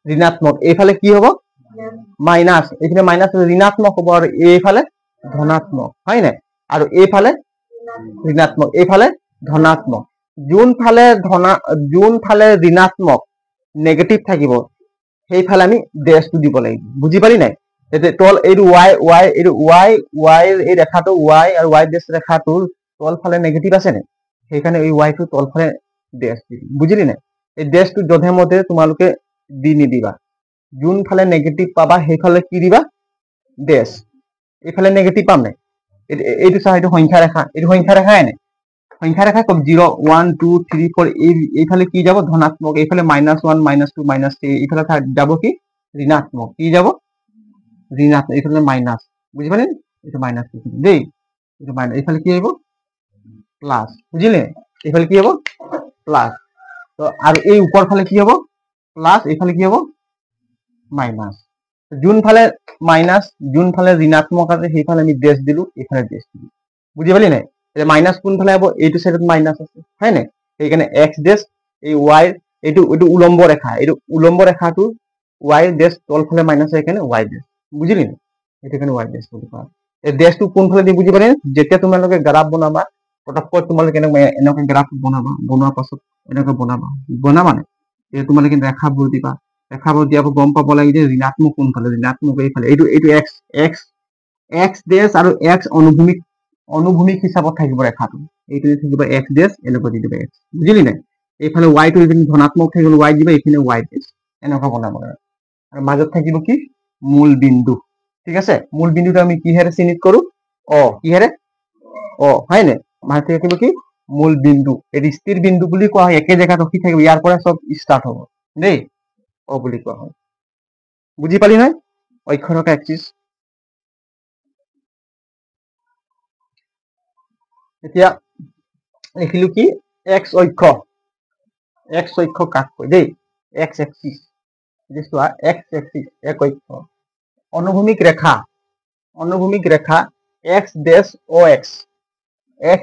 ঋণাত্মক এইফালে কি হ'ব মাইনাস এইফালে মাইনাস ঋণাত্মক হ'ব আৰু এইফালে ধনাত্মক হয় নাই আৰু এইফালে ঋণাত্মক এইফালে ধনাত্মক যোনফালে ঋণাত্মক নেগেটিভ থাকিব সেইফালে আমি ডেশটো দিব লাগিব বুজি পালি নাই তল এইটো y এই ৰেখাটো y আৰু y ডেশ ৰেখাটোৰ তলফালে নেগেটিভ আছে নে সেইকাৰণে এই y টো তলফালে ডেশ দিম বুজিলি নাই এই ডেশটো যধে মধে তোমালোকে দি নিদিবা যোনফালে নেগেটিভ পাবা সেইফালে কি দিবা ডেশ এইফালে নেগেটিভ পাম নাই এইটো চা এইটো সংখ্যা ৰেখা এনে সংখ্যা ৰেখা কম 0 1 2 3 4 এইফালে কি যাব ধনাত্মক এইফালে -1 -2 -3 এইফালে যাব কি ঋণাত্মক কি যাব ঋণাত্মক এইফালে মাইনাস বুজি পালে এইটো মাইনাস দেই এইটো মাইনাস এইফালে কি আহিব প্লাস বুঝিলে এইফালে কি হব প্লাস তো আর এই উপর ফালে কি হব প্লাস এইফালে কি হব মাইনাস যোনফালে মাইনাস যোনফালে ঋণাত্মক আছে সেইফালে আমি ডেশ দিলো এইফালে ডেশ দিলো বুঝি পালি নাই মাইনাস কোনফালে হব এইটো সাইডত মাইনাস আছে হয় নাই সেইকাৰণে x ডেশ এই y এইটো উলম্ব ৰেখাটো y ডেশ তলফালে মাইনাস সেইকাৰণে y ডেশ বুজিলি নাই এইটো কাৰণে y ডেশ বুলি কোৱা এই ডেশটো কোনফালে দি বুজি পালে যেতিয়া তোমালোকে গ্ৰাফ বনাবা পটককৈ তোমালোকে এনেকৈ গ্ৰাফ বনোৱাৰ পাছত এনেকৈ বনাবা নে এই তোমালোকে ৰেখাবোৰ দিবা দিয়াৰ গম পাব লাগে যে ঋণাত্মক কোনফালে ঋণাত্মক এইফালে এইটো x ডেশ আৰু x অনুভূমিক হিচাপত থাকিব ৰেখাটো এইটো থাকিব x ডেশ এনেকৈ দি দিবা x বুজিলি নাই এইফালে y টো যদি ধনাত্মক থাকিব y দিবা এইফালে y ডেশ এনেকৈ বনাব লাগে আৰু মাজত থাকিব কি মূল বিন্দু ঠিক আছে মূল বিন্দুটো আমি কিহেৰে চিহ্নিত কৰো কিহেৰে হয় নাই মাজত থাকিব কি মূল বিন্দু এই স্থিৰ বিন্দু বুলি কোৱা হয় একে জায়গাত ৰখি থাকিব ইয়াৰ পৰা সব স্টাৰ্ট হ'ব দেই বুলি কোৱা হয় বুজি পালি নাই অক্ষৰেখা এক্সিস এতিয়া লিখিলো কি x অক্ষ কাক কয় দেই x এক্সিস চোৱা x এক্সিস এক অক্ষ অনুভূমিক ৰেখা x ডেশ ox x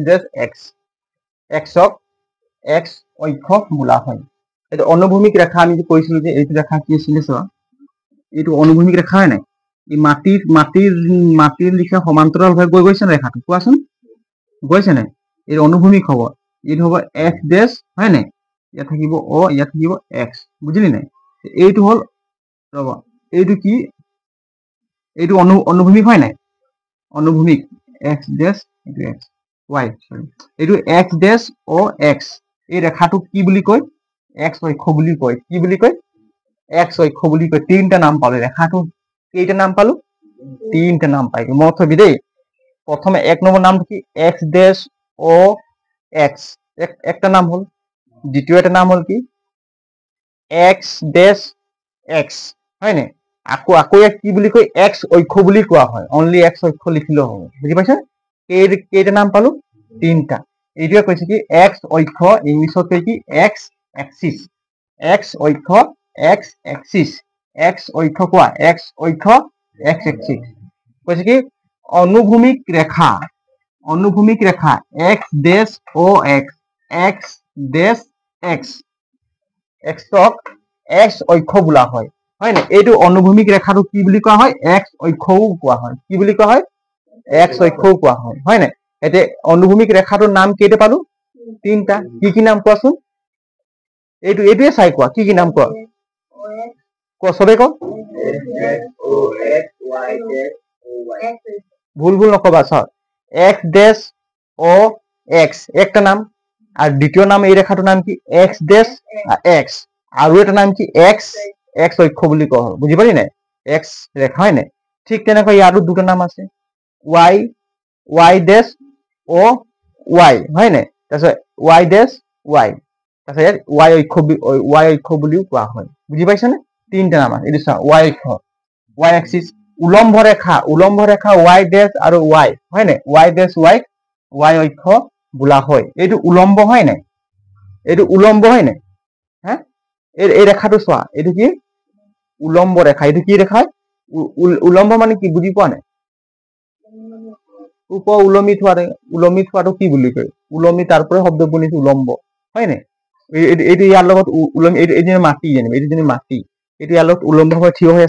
ডেশ x xক x অক্ষ বোলা হয় এটা অনুভূমিক ৰেখা আমি যে কৈছিলো যে এইটো ৰেখা কি আছিল চোৱা এইটো অনুভূমিক ৰেখা হয় নাই এই মাটিৰ লিখা সমান্তৰালভাৱে গৈ গৈছে ৰেখাটো কোৱাচোন গৈছে নাই এই অনুভূমিক হ'ব এইটো হ'ব x ডেশ হয় নাই ইয়াত থাকিব ইয়াত থাকিব x বুজিলি নাই এইটো হ'ল ৰবা এইটো কি এইটো অনুভূমিক হয় নাই অনুভূমিক x ডেশ এইটো x y সৰি এইটো x ডেশ ox এই ৰেখাটো কি বুলি কয় x অক্ষ বুলি কয় কি বুলি কয় x অক্ষ বুলি কয় তিনটা নাম পালো ৰেখাটো কেইটা নাম পালো তিনটা নাম পাই মই থবি দেই প্ৰথমে এক নম্বৰ নামটো কি x ডেশ ox একটা নাম হল দ্বিতীয় এটা নাম হল কি x ডেশ x হয় নে আকৌ এক কি বুলি কয় x অক্ষ বুলি কোৱা হয় অনলি x অক্ষ লিখিলেও হ'ব বুজি পাইছা কেইটা নাম পালো তিনটা এইটোৱে কৈছে কি x অক্ষ ইংলিছত কয় কি x এক্সিস x অক্ষ x এক্সিস x অক্ষ কোৱা x অক্ষ x এক্সিস কৈছে কি অনুভূমিক ৰেখা x ডেশ ox x ডেশ x xক x অক্ষ বোলা হয় হয় না এইটো অনুভূমিক ৰেখাটো কি বুলি কোৱা হয় x অক্ষও কোৱা হয় কি বুলি কোৱা হয় x অক্ষও কোৱা হয় হয় না এতে অনুভূমিক ৰেখাটোৰ নাম কেইটা পালো তিনটা কি নাম কোৱাচোন এইটোৱে চাই কোৱা কি নাম কোৱা সবে ক ভুল নকবা স্যার x ডেশ ও x একটা নাম আর দ্বিতীয় নাম এই রেখাটোর নাম কি x ডেশ x আর এটা নাম কি x x অক্ষ বুলি কোৱা হয় বুজি পালি নাই x ৰেখা হয় নাই ঠিক তেনেকৈ ইয়াৰো দুটা নাম আছে y ডেশ ও y হয় নাই তাৰপিছত y ডেশ y তাৰপিছত y অক্ষ বুলিও কোৱা হয় বুজি পাইছানে তিনটা নাম আছে এইটো চা y অক্ষ y এক্সিস উলম্ব ৰেখা y ডেশ আৰু y হয় নাই y ডেশ y ওয়াই অক্ষ বোলা হয় এইটো উলম্ব হয় নাই এইটো উলম্ব হয় নাই হ্যাঁ এই ৰেখাটো চোৱা এইটো কি উলম্ব ৰেখা এইটো কি ৰেখা উলম্ব মানে কি বুজি পোৱা নাই উলমি থোৱাটো কি বুলি কয় উলমি তাৰ পৰা শব্দ বনিছে উলম্ব হয় নাই এইটো ইয়াৰ লগত উলমি এইটো মাটি জানিব এইটো মাটি এইটো ইয়াৰ লগত উলম্ব হৈ থিয় হৈ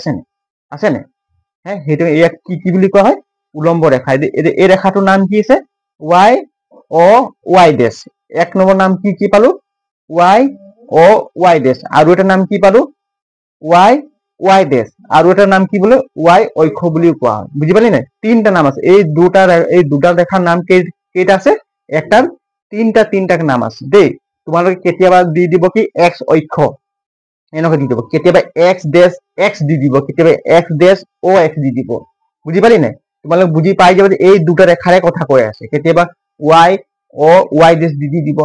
আছে নে হ্যাঁ সেইটো ইয়াক কি বুলি কোৱা হয় উলম্ব ৰেখা এই ৰেখাটোৰ নাম কি আছে ওয়াই ও ওয়াই ডেশ এক নম্বৰ নাম কি পালো ওয়াই ও ওয়াই ডেশ আৰু এটা নাম কি পালো ওয়াই ওয়াই ডেশ আৰু এটা নাম কি বোলে ওয়াই অক্ষ বুলি কোৱা হয় বুজি পালি নাই তিনটা নাম আছে এই দুটা ৰেখাৰ নাম কেইটা আছে একটাৰ তিনটা নাম আছে দেই তোমালোকে কেতিয়াবা দি দিব কি এক্স অক্ষ এনেকৈ দি দিব কেতিয়াবা এক্স ডেশ এক্স দি দিব কেতিয়াবা এক্স ডেশ ও এক্স দি দিব বুজি পালি নাই তোমালোকে বুজি পাই যাবা যে এই দুটা ৰেখাৰে কথা কৈ আছে কেতিয়াবা ওয়াই ও ওয়াই ডেশ দি দিব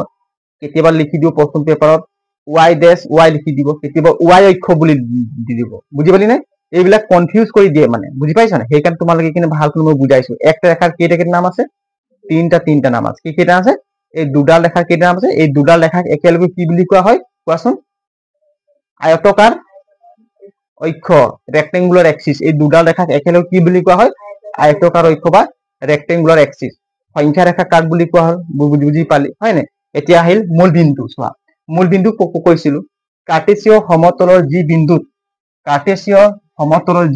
কেতিয়াবা লিখি দিব প্ৰশ্ন পেপাৰত ওয়াই ডেশ ওয়াই লিখি দিব কেতিয়াবা ওয়াই অক্ষ বুলি দি দিব বুজি পালি নাই এইবিলাক কনফিউজ কৰি দিয়ে মানে বুজি পাইছা না সেইকাৰণে তোমালোকে কিনে ভালকৈ মই বুজাইছো একটা ৰেখাৰ কেইটা নাম আছে তিনটা নাম আছে কেইটা আছে এই দুডাল ৰেখাৰ কেইটা নাম আছে এই দুডাল ৰেখাক একেলগে কি বুলি কোৱা হয় কোৱাচোন আয়তকাৰ অক্ষ ৰেক্টেঙ্গুলাৰ এক্সিস এই দুডাল ৰেখাক একেলগে কি বুলি কোৱা হয় আয়তকাৰ অক্ষ বা ৰেক্টেঙ্গুলাৰ এক্সিস সংখ্যা ৰেখা কাক বুলি কোৱা হয় বুজি পালি হয় নে এতিয়া আহিল মূল বিন্দু চোৱা মূল বিন্দু কৈছিলো কাৰ্টেসীয় সমতলৰ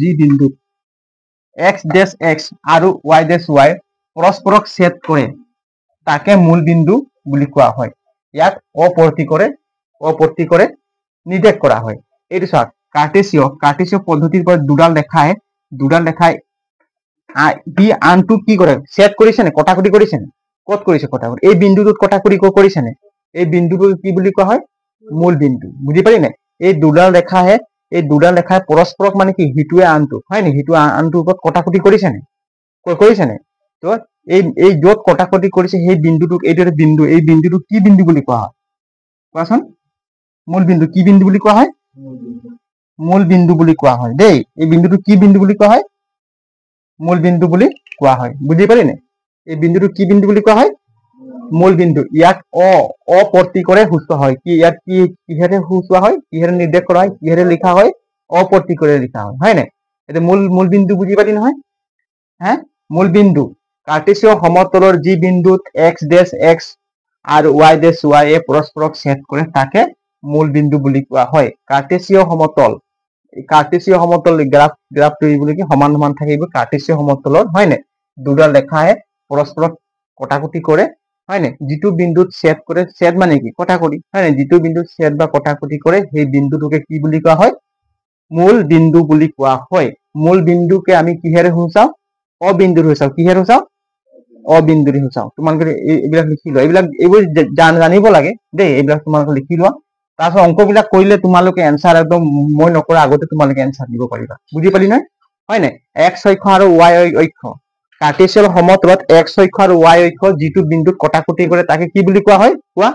যি বিন্দুত এক্স ডেশ এক্স আৰু ওয়াই ডেশ ওয়াই পৰস্পৰক ছেদ কৰে তাকে মূল বিন্দু বুলি কোৱা হয় ইয়াক অপৰ্তি কৰে নিৰ্দেশ কৰা হয় এইটো চোৱা কাৰ্টেসীয় পদ্ধতিৰ পৰা দুডাল ৰেখাই বি আনটো কি কৰে ছেদ কৰিছে নে কটাকটি কৰিছে নে কত কৰিছে কটাকটি এই বিন্দুটোত কটাকটি কৰিছে নে এই বিন্দুটো কি বুলি কোৱা হয় মূল বিন্দু বুজি পালি নে এই দুডাল ৰেখাই পৰস্পৰক মানে কি হিটুৱে আনটো হয় নে হিটু আনটোৰ ওপৰত কটাকটি কৰিছে নে তো এই যত কটাকটি কৰিছে সেই বিন্দুটোক এইটো বিন্দু এই বিন্দুটোক কি বিন্দু বুলি কোৱা হয় কোৱাচোন মূল বিন্দু কি বিন্দু বুলি কোৱা হয় মূল বিন্দু বুলি কোৱা হয় দেই এই বিন্দুটো কি বিন্দু বুলি কোৱা হয় মূল বিন্দু বুলি কোৱা হয় বুজি পালি নে এই বিন্দুটো কি বিন্দু বুলি কোৱা হয় মূল বিন্দু ইয়াক অপৰ্তি কৰে সূচোৱা হয় কি ইয়াত কি কিহেৰে সূচোৱা হয় কিহেৰে নিৰ্দেশ কৰা হয় কিহেৰে লিখা হয় অপৰ্তি কৰে লিখা হয় নে এটা মূল বিন্দু বুজি পালি নহয় হ্যাঁ মূল বিন্দু কাৰ্টেসীয় সমতলৰ যি বিন্দুত এক্স ডেশ এক্স আৰু ওয়াই ডেশ ওয়াই এ পৰস্পৰক ছেদ কৰে তাকে মূল বিন্দু বুলি কোৱা হয় কাৰ্টেসীয় সমতল গ্ৰাফটো বুলি কি সমান থাকিব কাৰ্টেসীয় সমতলৰ হয় নে দুডাল ৰেখাই পৰস্পৰক কটাকটি কৰে হয় নে যিটো বিন্দুত ছেদ কৰে ছেদ মানে কি কটাকটি হয় নে যিটো বিন্দুত ছেদ বা কটাকটি কৰে সেই বিন্দুটোকে কি বুলি কোৱা হয় মূল বিন্দু বুলি কোৱা হয় মূল বিন্দুকে আমি কিহেৰে সূচাও অবিন্দুৰে সূচাও কিহেৰে সূচাও অবিন্দুৰে সূচাও তোমালোকে এইবিলাক লিখি লোৱা এইবোৰ জানিব লাগে দেই এইবিলাক তোমালোকে লিখি লোৱা তাৰপিছত অংকবিলাক কৰিলে তোমালোকে এনসাৰ একদম মই নকৰা আগতে তোমালোকে এনসাৰ দিব পাৰিবা বুজি পালি নাই হয় নাই এক্স অক্ষ আৰু ওয়াই অক্ষ কাৰ্টেসীয় সমতলত এক্স অক্ষ আৰু ওয়াই অক্ষ যিটো বিন্দুত কটাকটি কৰে তাকে কি বুলি কোৱা হয় কোৱা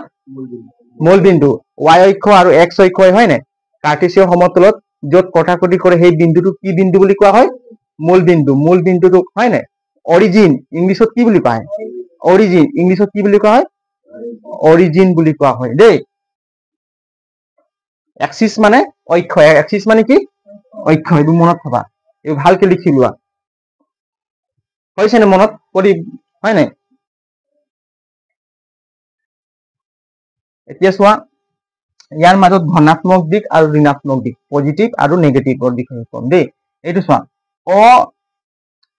মূল বিন্দু ওয়াই অক্ষ আৰু এক্স অক্ষ হয় নাই কাৰ্টেসীয় সমতলত যত কটাকটি কৰে সেই বিন্দুটো কি বিন্দু বুলি কোৱা হয় মূল বিন্দুটো হয় নাই অৰিজিন ইংলিছত কি বুলি কোৱা হয় অৰিজিন ইংলিছত কি বুলি কোৱা হয় অৰিজিন বুলি কোৱা হয় দেই এক্সিস মানে অক্ষ এক্সিস মানে কি অক্ষ এইটো মনত থবা এই ভালকে লিখি লোৱা হৈছে নে মনত কৰি হয় নাই এতিয়া চোৱা ইয়াৰ মাজত ধনাত্মক দিক আৰু ঋণাত্মক দিক পজিটিভ আৰু নেগেটিভৰ বিষয়ে কম দেই এইটো চোৱা অ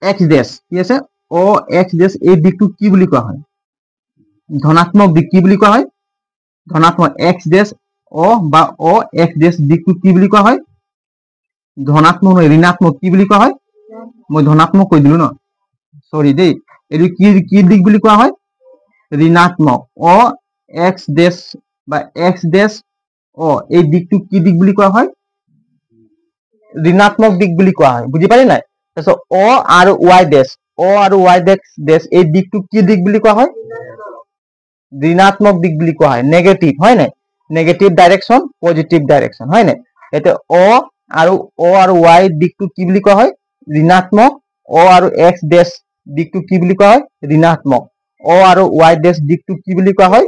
এক্স ডেশ কি আছে অ এক্স ডেশ এই দিকটো কি বুলি কোৱা হয় ধনাত্মক দিক কি বুলি কোৱা হয় ধনাত্মক এক্স ডেশ অ বা অ এক্স ডেশ দিকটো কি বুলি কোৱা হয় ধনাত্মক নহয় ঋণাত্মক কি বুলি কোৱা হয় মই ধনাত্মক কৈ দিলো ন সৰি দেই এইটো কি দিক বুলি কোৱা হয় ঋণাত্মক অ এক্স ডেশ বা এক্স ডেশ অ এই দিকটো কি দিক বুলি কোৱা হয় ঋণাত্মক দিক বুলি কোৱা হয় বুজি পালি নাই তাৰপিছত অ আৰু ওয়াই ডেশ এই দিকটো কি দিক বুলি কোৱা হয় ঋণাত্মক দিক বুলি কোৱা হয় নেগেটিভ হয় নাই নেগেটিভ ডাইৰেকশন পজিটিভ ডাইৰেকশন হয় নাই এতিয়া অ আৰু ওয়াই দিকটো কি বুলি কোৱা হয় ঋণাত্মক অ আৰু এক্স ডেশ দিকটো কি বুলি কোৱা হয় ঋণাত্মক অ আৰু y ডেশ দিকটোক কি বুলি কোৱা হয়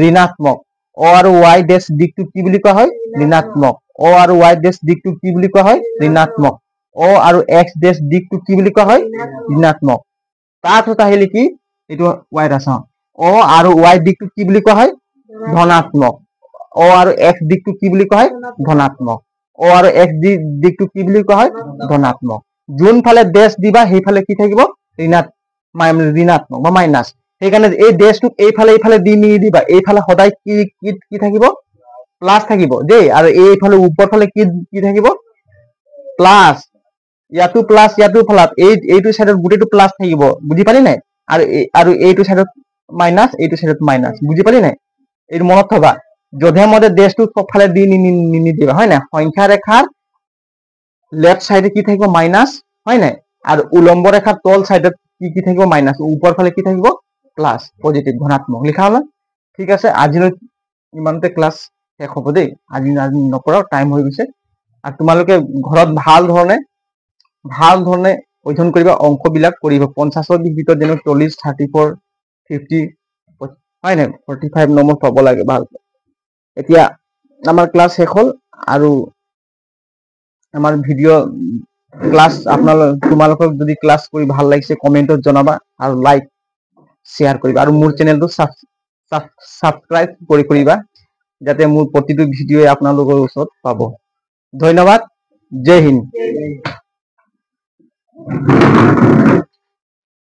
ঋণাত্মক অ আৰু y ডেশ দিকটোক কি বুলি কোৱা হয় ঋণাত্মক অ আৰু y ডেশ দিকটোক কি বুলি কোৱা হয় ঋণাত্মক অ আৰু x ডেশ দিকটোক কি বুলি কোৱা হয় ঋণাত্মক তাৰপিছত আহিলে কি এইটো y আছে অ আৰু y দিকটোক কি বুলি কোৱা হয় ধনাত্মক অ আৰু x দিকটোক কি বুলি কোৱা হয় ধনাত্মক অ আৰু x দিকটোক কি বুলি কোৱা হয় ধনাত্মক যোনফালে ডেশ দিবা সেইফালে কি থাকিব ঋণাত্মক বা মাইনাস সেইকাৰণে এই ডেশটোক এইফালে দি নিদিবা এইফালে সদায় কি কি কি থাকিব প্লাস থাকিব দেই আৰু এইফালে ওপৰ ফালে কি কি থাকিব প্লাস ইয়াতো প্লাস ইয়াতো প্লাস এইটো সাইডত গুটেটো প্লাস থাকিব বুজি পালি নাই আৰু এইটো সাইডত মাইনাস এইটো সাইডত মাইনাস বুজি পালি নাই এইটো মনত থবা যধে মধে ডেশটো সবফালে দি নিদিবা হয় না সংখ্যা ৰেখাৰ লেফট সাইডে কি থাকিব মাইনাস হয় নাই আৰু উলম্ব ৰেখাৰ তল সাইডত কি কি থাকিব মাইনাস উপৰ ফালে কি থাকিব প্লাস পজিটিভ ধনাত্মক লিখা হল ঠিক আছে আজিলৈ ইমানতে ক্লাস শেষ হ'ব দেই আজি নকৰাও টাইম হৈ গৈছে আৰু তোমালোকে ঘৰত ভাল ধৰণে অধ্যয়ন কৰিবা অংকবিলাক কৰিব 50ৰ ভিতৰত যেন 40 34 50 হয় নাই 45 নম্বৰ পাব লাগে ভালকৈ এতিয়া আমাৰ ক্লাস শেষ হ'ল আৰু আমাৰ ভিডিঅ' ক্লাস তোমালোকক যদি ক্লাস কৰি ভাল লাগিছে কমেন্টত জনাবা আৰু লাইক শেয়াৰ কৰিবা আৰু মোৰ চেনেলটো সাবস্ক্ৰাইব কৰিবা যাতে মোৰ প্ৰতিটো ভিডিঅ'ই আপোনালোকৰ ওচৰত পাব ধন্যবাদ জয় হিন্দ